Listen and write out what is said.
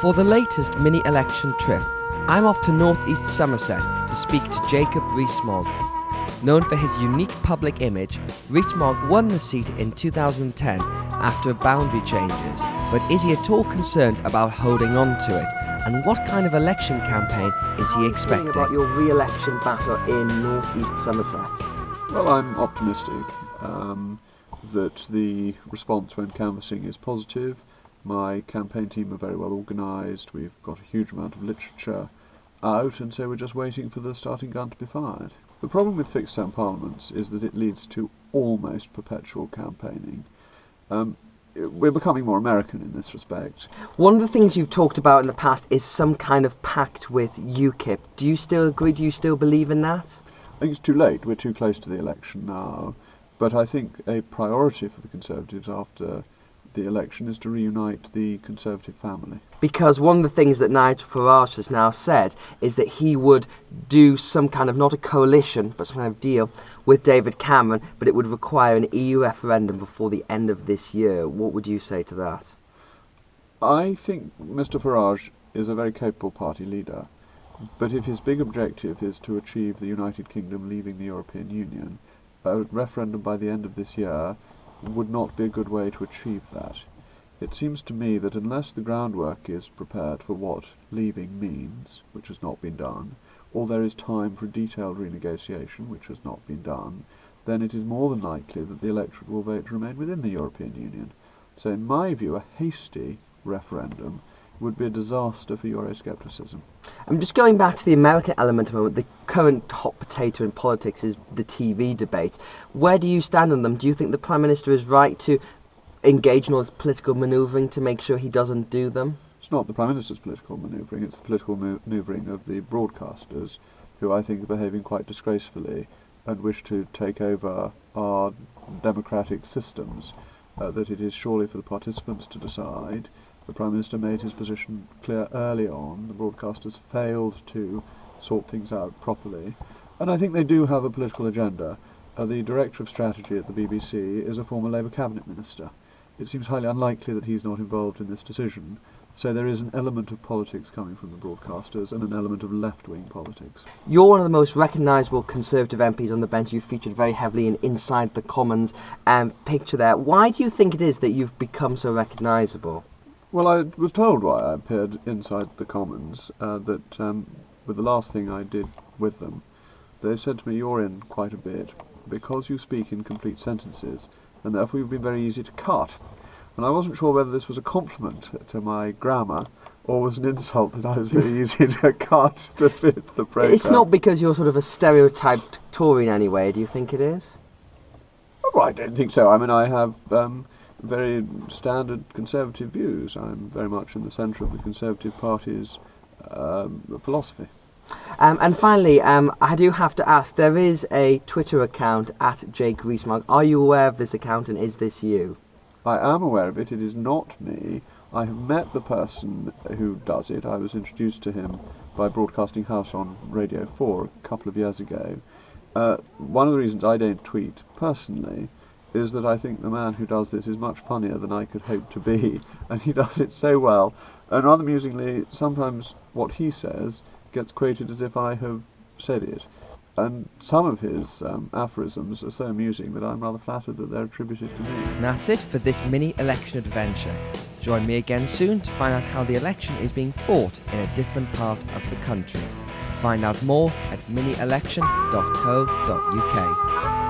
For the latest mini-election trip, I'm off to northeast Somerset to speak to Jacob Rees-Mogg. Known for his unique public image, Rees-Mogg won the seat in 2010 after boundary changes, but is he at all concerned about holding on to it? And what kind of election campaign is he expecting? About your re-election battle in northeast Somerset? Well, I'm optimistic that the response when canvassing is positive. My campaign team are very well organised, we've got a huge amount of literature out, and so we're just waiting for the starting gun to be fired. The problem with fixed term parliaments is that it leads to almost perpetual campaigning. We're becoming more American in this respect. One of the things you've talked about in the past is some kind of pact with Ukip. Do you still agree? Do you still believe in that? I think it's too late. We're too close to the election now. But I think a priority for the Conservatives after the election is to reunite the Conservative family. Because one of the things that Nigel Farage has now said is that he would do some kind of, not a coalition, but some kind of deal with David Cameron, but it would require an EU referendum before the end of this year. What would you say to that? I think Mr Farage is a very capable party leader, but if his big objective is to achieve the United Kingdom leaving the European Union, a referendum by the end of this year would not be a good way to achieve that. It seems to me that unless the groundwork is prepared for what leaving means, which has not been done, or there is time for a detailed renegotiation, which has not been done, then it is more than likely that the electorate will vote to remain within the European Union. So in my view, a hasty referendum would be a disaster for Euroscepticism. I'm just going back to the American element a moment. The current hot potato in politics is the TV debate. Where do you stand on them? Do you think the Prime Minister is right to engage in all this political manoeuvring to make sure he doesn't do them? It's not the Prime Minister's political manoeuvring, it's the political manoeuvring of the broadcasters, who I think are behaving quite disgracefully and wish to take over our democratic systems, that it is surely for the participants to decide. The Prime Minister made his position clear early on. The broadcasters failed to sort things out properly. And I think they do have a political agenda. The Director of Strategy at the BBC is a former Labour Cabinet Minister. It seems highly unlikely that he's not involved in this decision. So there is an element of politics coming from the broadcasters and an element of left-wing politics. You're one of the most recognisable Conservative MPs on the bench. You've featured very heavily in Inside the Commons picture there. Why do you think it is that you've become so recognisable? Well, I was told why I appeared inside the Commons, that with the last thing I did with them, they said to me, "You're in quite a bit, because you speak in complete sentences, and therefore you've been very easy to cut." And I wasn't sure whether this was a compliment to my grammar, or was an insult that I was very easy to cut to fit the programme. It's not because you're sort of a stereotyped Tory in any way, do you think it is? Oh, I don't think so. I mean, I have very standard Conservative views. I'm very much in the centre of the Conservative Party's philosophy. And finally, I do have to ask, there is a Twitter account at Jacob Rees-Mogg. Are you aware of this account, and is this you? I am aware of it. It is not me. I have met the person who does it. I was introduced to him by Broadcasting House on Radio 4 a couple of years ago. One of the reasons I don't tweet personally is that I think the man who does this is much funnier than I could hope to be, and he does it so well. And rather amusingly, sometimes what he says gets quoted as if I have said it. And some of his aphorisms are so amusing that I'm rather flattered that they're attributed to me. And that's it for this mini-election adventure. Join me again soon to find out how the election is being fought in a different part of the country. Find out more at minielection.co.uk.